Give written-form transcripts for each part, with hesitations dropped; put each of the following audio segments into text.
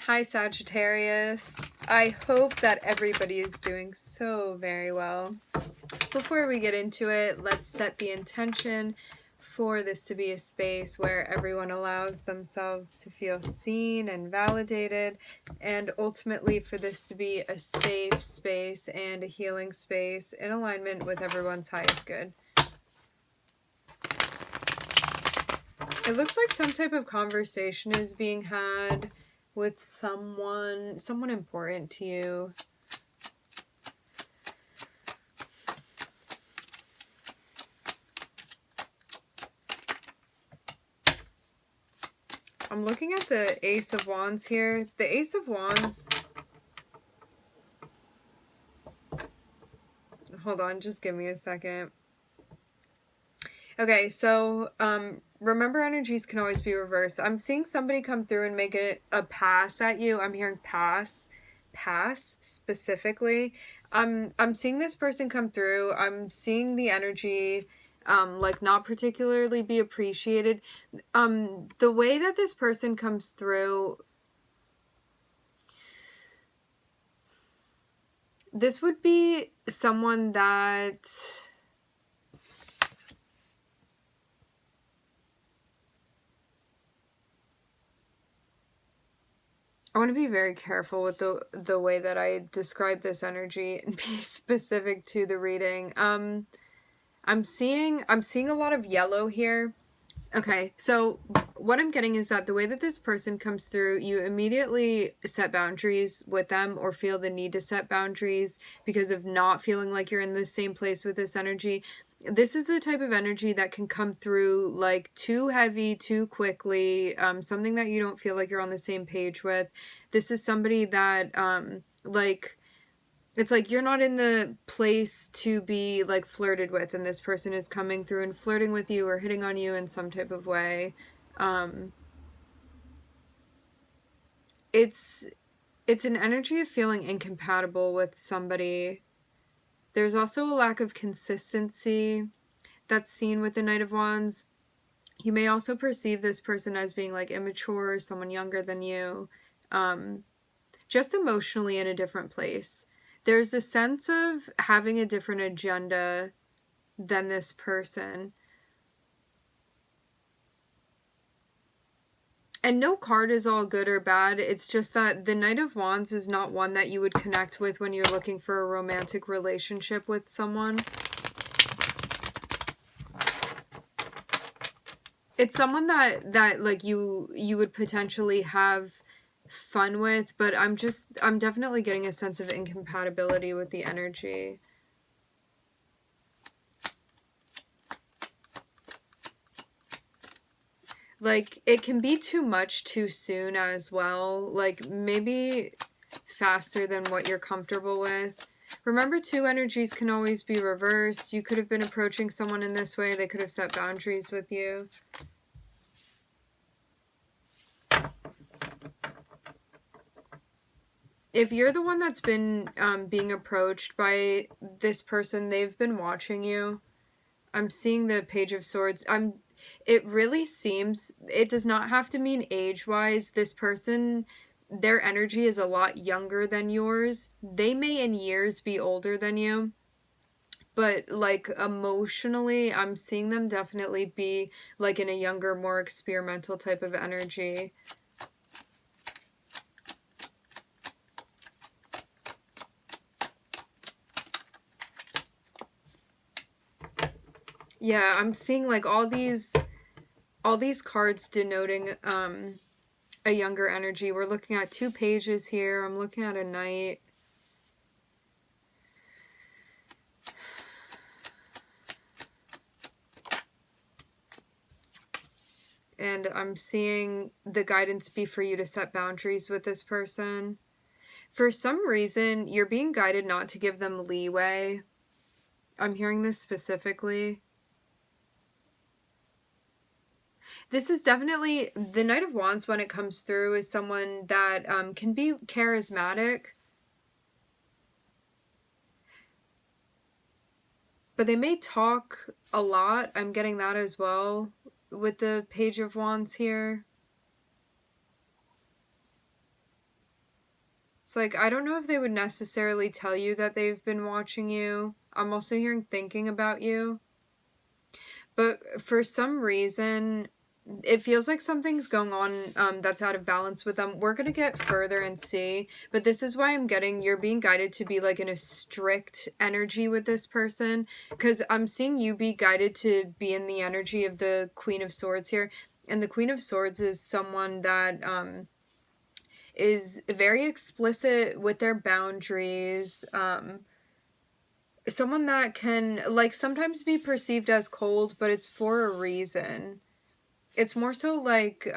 Hi, Sagittarius. I hope that everybody is doing so very well. Before we get into it, let's set the intention for this to be a space where everyone allows themselves to feel seen and validated, and ultimately for this to be a safe space and a healing space in alignment with everyone's highest good. It looks like some type of conversation is being had with someone important to you. I'm looking at the Ace of Wands here. The Ace of Wands... Hold on, just give me a second. Okay, so, remember energies can always be reversed. I'm seeing somebody come through and make it a pass at you. I'm hearing pass specifically. I'm seeing this person come through. I'm seeing the energy... like not particularly be appreciated. The way that this person comes through, this would be someone that I want to be very careful with the way that I describe this energy and be specific to the reading. I'm seeing a lot of yellow here. Okay, so what I'm getting is that the way that this person comes through, you immediately set boundaries with them or feel the need to set boundaries because of not feeling like you're in the same place with this energy. This is the type of energy that can come through like too heavy, too quickly, something that you don't feel like you're on the same page with. This is somebody that, like... It's like you're not in the place to be like flirted with, and this person is coming through and flirting with you or hitting on you in some type of way. It's an energy of feeling incompatible with somebody. There's also a lack of consistency that's seen with the Knight of Wands. You may also perceive this person as being like immature, someone younger than you, just emotionally in a different place. There's a sense of having a different agenda than this person. And no card is all good or bad. It's just that the Knight of Wands is not one that you would connect with when you're looking for a romantic relationship with someone. It's someone that like you would potentially have fun with, but I'm definitely getting a sense of incompatibility with the energy. Like, it can be too much too soon as well. Like, maybe faster than what you're comfortable with. Remember, two energies can always be reversed. You could have been approaching someone in this way. They could have set boundaries with you. If you're the one that's been being approached by this person, they've been watching you. I'm seeing the Page of Swords. It really seems, it does not have to mean age-wise. This person, their energy is a lot younger than yours. They may in years be older than you. But, like, emotionally, I'm seeing them definitely be, like, in a younger, more experimental type of energy. Yeah, I'm seeing, like, all these cards denoting a younger energy. We're looking at 2 pages here. I'm looking at a knight. And I'm seeing the guidance be for you to set boundaries with this person. For some reason, you're being guided not to give them leeway. I'm hearing this specifically. This is definitely, the Knight of Wands when it comes through is someone that can be charismatic. But they may talk a lot. I'm getting that as well with the Page of Wands here. It's like, I don't know if they would necessarily tell you that they've been watching you. I'm also hearing thinking about you. But for some reason, it feels like something's going on that's out of balance with them. We're going to get further and see. But this is why I'm getting, you're being guided to be like in a strict energy with this person. Because I'm seeing you be guided to be in the energy of the Queen of Swords here. And the Queen of Swords is someone that is very explicit with their boundaries. Someone that can, like, sometimes be perceived as cold, but it's for a reason. It's more so like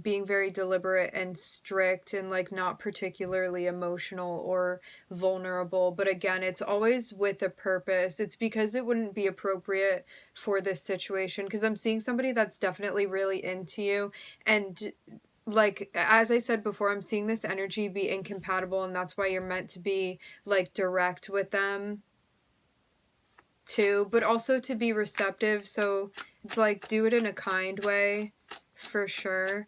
being very deliberate and strict and like not particularly emotional or vulnerable. But again, it's always with a purpose. It's because it wouldn't be appropriate for this situation. Because I'm seeing somebody that's definitely really into you. And like, as I said before, I'm seeing this energy be incompatible. And that's why you're meant to be like direct with them too, but also to be receptive. So it's like, do it in a kind way for sure,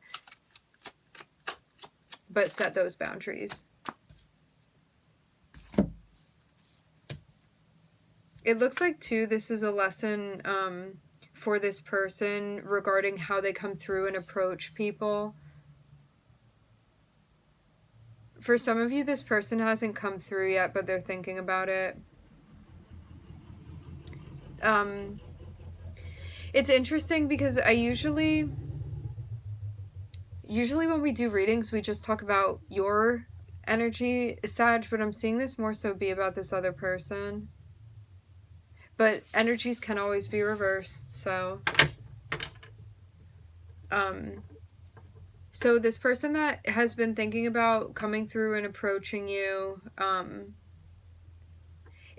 but set those boundaries. It looks like too, this is a lesson for this person regarding how they come through and approach people. For some of you, this person hasn't come through yet, but they're thinking about it. It's interesting because I usually when we do readings, we just talk about your energy, Sag, but I'm seeing this more so be about this other person. But energies can always be reversed, so so this person that has been thinking about coming through and approaching you,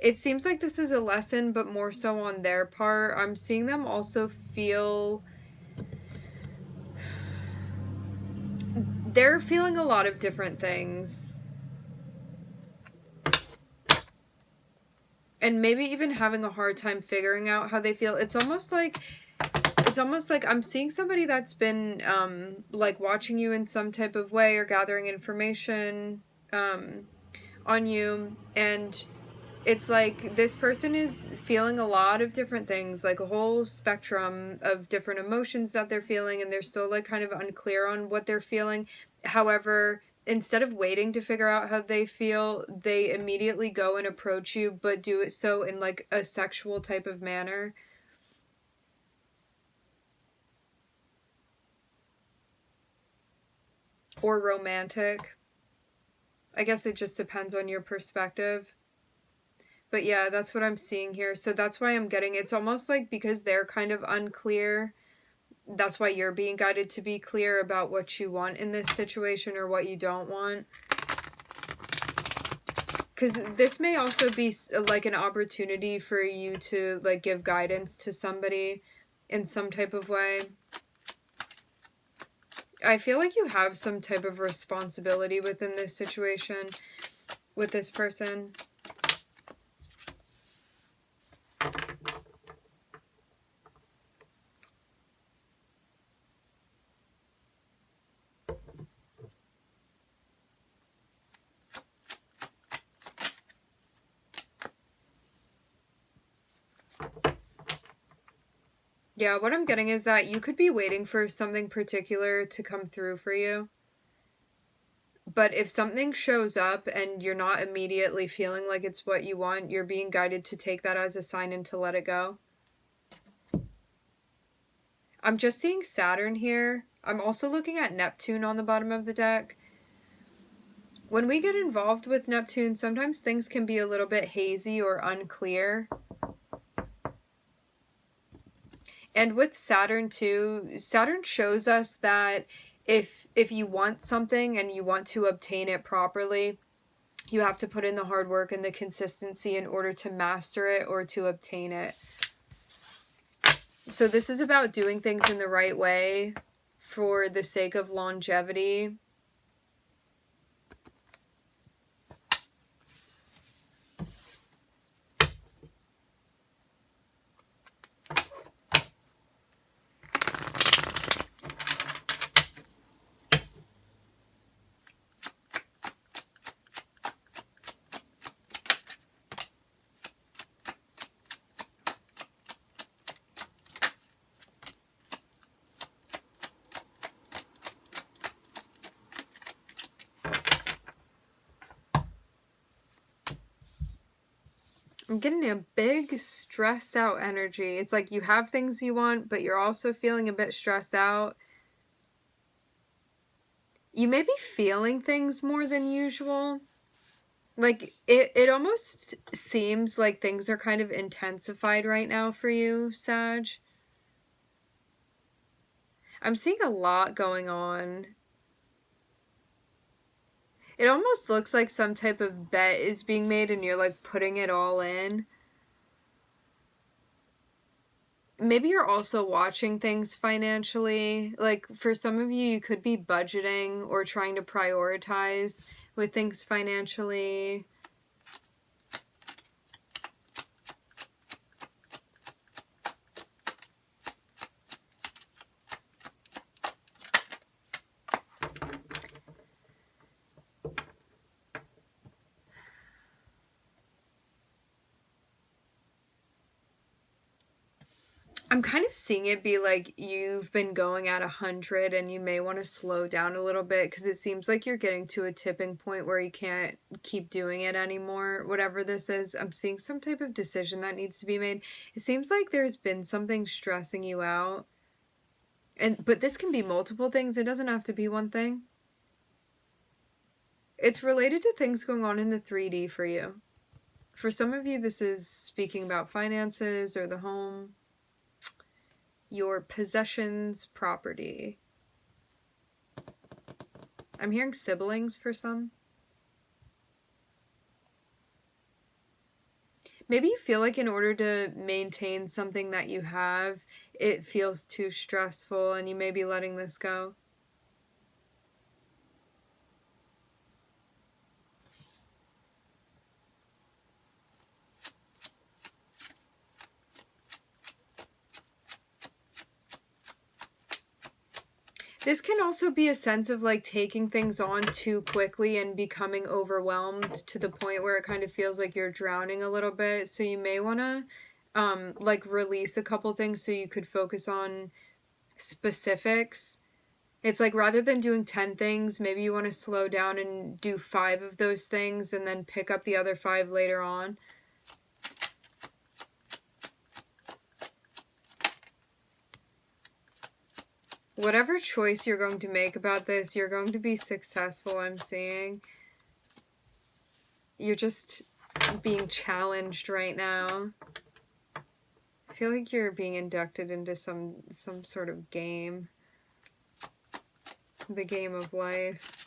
it seems like this is a lesson, but more so on their part. I'm seeing them also feel, they're feeling a lot of different things. And maybe even having a hard time figuring out how they feel. It's almost like I'm seeing somebody that's been like watching you in some type of way or gathering information on you, and it's like this person is feeling a lot of different things, like a whole spectrum of different emotions that they're feeling, and they're still like kind of unclear on what they're feeling. However, instead of waiting to figure out how they feel, they immediately go and approach you, but do it so in like a sexual type of manner. Or romantic. I guess it just depends on your perspective. But yeah, that's what I'm seeing here. So that's why I'm getting, it's almost like because they're kind of unclear, that's why you're being guided to be clear about what you want in this situation or what you don't want. Because this may also be like an opportunity for you to like give guidance to somebody in some type of way. I feel like you have some type of responsibility within this situation with this person. Yeah, what I'm getting is that you could be waiting for something particular to come through for you. But if something shows up and you're not immediately feeling like it's what you want, you're being guided to take that as a sign and to let it go. I'm just seeing Saturn here. I'm also looking at Neptune on the bottom of the deck. When we get involved with Neptune, sometimes things can be a little bit hazy or unclear. And with Saturn too, Saturn shows us that if you want something and you want to obtain it properly, you have to put in the hard work and the consistency in order to master it or to obtain it. So this is about doing things in the right way for the sake of longevity. I'm getting a big stressed out energy. It's like you have things you want, but you're also feeling a bit stressed out. You may be feeling things more than usual. Like, it almost seems like things are kind of intensified right now for you, Sag. I'm seeing a lot going on. It almost looks like some type of bet is being made and you're like putting it all in. Maybe you're also watching things financially. Like for some of you, you could be budgeting or trying to prioritize with things financially. I'm kind of seeing it be like you've been going at 100 and you may want to slow down a little bit because it seems like you're getting to a tipping point where you can't keep doing it anymore. Whatever this is, I'm seeing some type of decision that needs to be made. It seems like there's been something stressing you out. But this can be multiple things. It doesn't have to be one thing. It's related to things going on in the 3D for you. For some of you, this is speaking about finances or the home. Your possessions, property. I'm hearing siblings for some. Maybe you feel like in order to maintain something that you have, it feels too stressful and you may be letting this go. This can also be a sense of like taking things on too quickly and becoming overwhelmed to the point where it kind of feels like you're drowning a little bit. So you may want to like release a couple things so you could focus on specifics. It's like rather than doing 10 things, maybe you want to slow down and do 5 of those things and then pick up the other 5 later on. Whatever choice you're going to make about this, you're going to be successful, I'm seeing. You're just being challenged right now. I feel like you're being inducted into some sort of game. The game of life.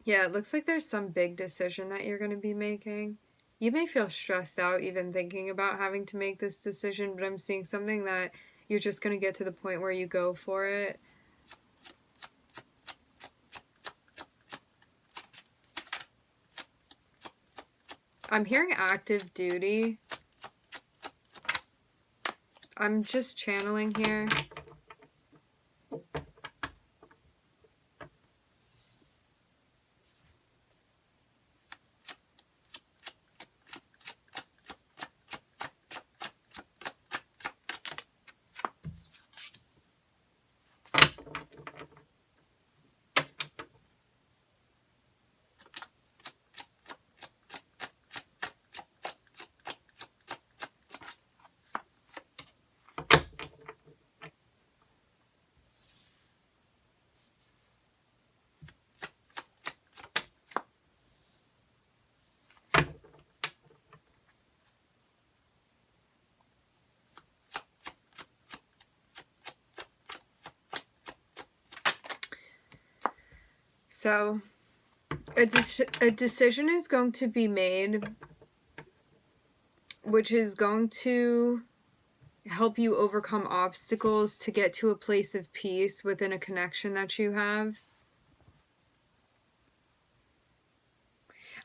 Yeah, it looks like there's some big decision that you're going to be making. You may feel stressed out even thinking about having to make this decision, but I'm seeing something that you're just going to get to the point where you go for it. I'm hearing active duty. I'm just channeling here. So, a decision is going to be made, which is going to help you overcome obstacles to get to a place of peace within a connection that you have.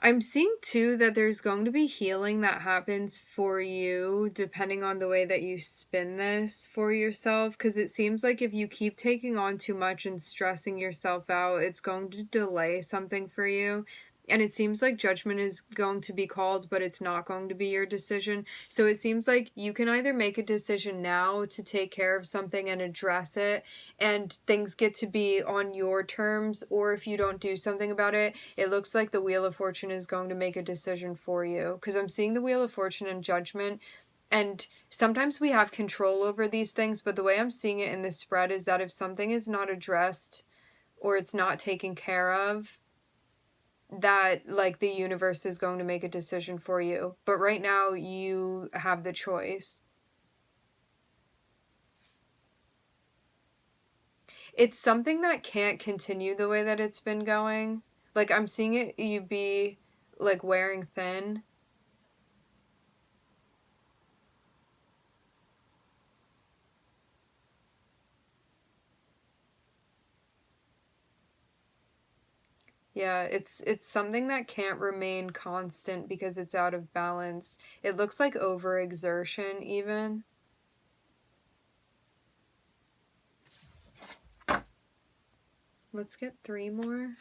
I'm seeing too that there's going to be healing that happens for you depending on the way that you spin this for yourself, because it seems like if you keep taking on too much and stressing yourself out, it's going to delay something for you. And it seems like judgment is going to be called, but it's not going to be your decision. So it seems like you can either make a decision now to take care of something and address it, and things get to be on your terms, or if you don't do something about it, it looks like the Wheel of Fortune is going to make a decision for you. Because I'm seeing the Wheel of Fortune and Judgment, and sometimes we have control over these things, but the way I'm seeing it in this spread is that if something is not addressed or it's not taken care of, that like the universe is going to make a decision for you. But right now you have the choice. It's something that can't continue the way that it's been going. Like I'm seeing it, you be like wearing thin. Yeah, it's something that can't remain constant because it's out of balance. It looks like overexertion even. Let's get 3 more.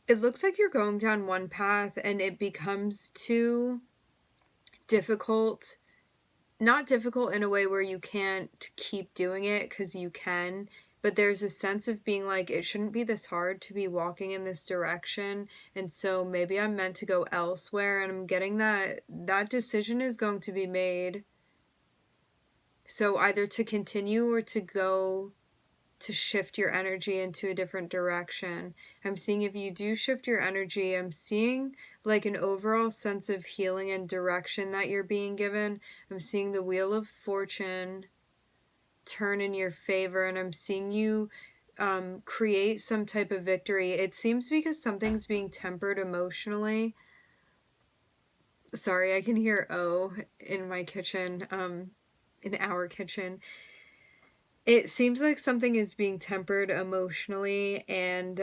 It looks like you're going down one path and it becomes too difficult. Not difficult in a way where you can't keep doing it, because you can, but there's a sense of being like, it shouldn't be this hard to be walking in this direction, and so maybe I'm meant to go elsewhere, and I'm getting that that decision is going to be made. So either to continue or to go, to shift your energy into a different direction. I'm seeing if you do shift your energy, I'm seeing like an overall sense of healing and direction that you're being given. I'm seeing the Wheel of Fortune turn in your favor, and I'm seeing you create some type of victory. It seems because something's being tempered emotionally. Sorry, I can hear O in my kitchen, in our kitchen. It seems like something is being tempered emotionally, and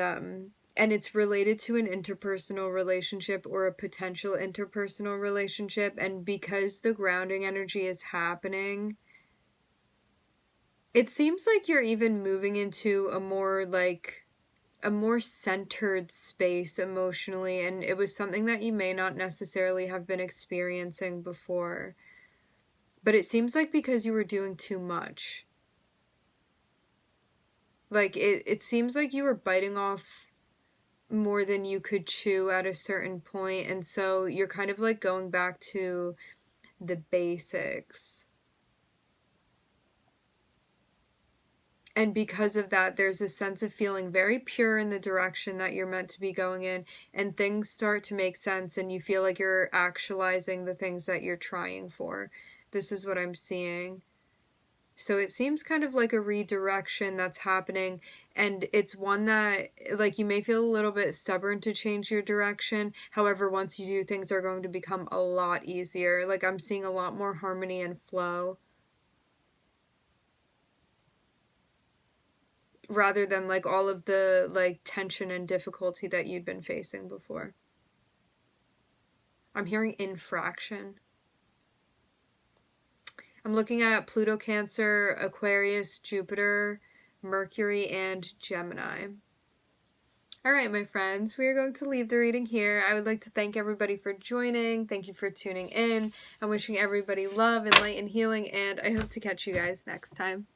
it's related to an interpersonal relationship or a potential interpersonal relationship. And because the grounding energy is happening, it seems like you're even moving into a more centered space emotionally, and it was something that you may not necessarily have been experiencing before. But it seems like because you were doing too much. Like, it seems like you were biting off more than you could chew at a certain point, and so you're kind of like going back to the basics. And because of that, there's a sense of feeling very pure in the direction that you're meant to be going in, and things start to make sense, and you feel like you're actualizing the things that you're trying for. This is what I'm seeing. So it seems kind of like a redirection that's happening, and it's one that, like, you may feel a little bit stubborn to change your direction. However, once you do, things are going to become a lot easier. Like, I'm seeing a lot more harmony and flow, rather than, like, all of the, like, tension and difficulty that you'd been facing before. I'm hearing infraction. I'm looking at Pluto, Cancer, Aquarius, Jupiter, Mercury, and Gemini. Alright, my friends, we are going to leave the reading here. I would like to thank everybody for joining. Thank you for tuning in. I'm wishing everybody love and light and healing, and I hope to catch you guys next time.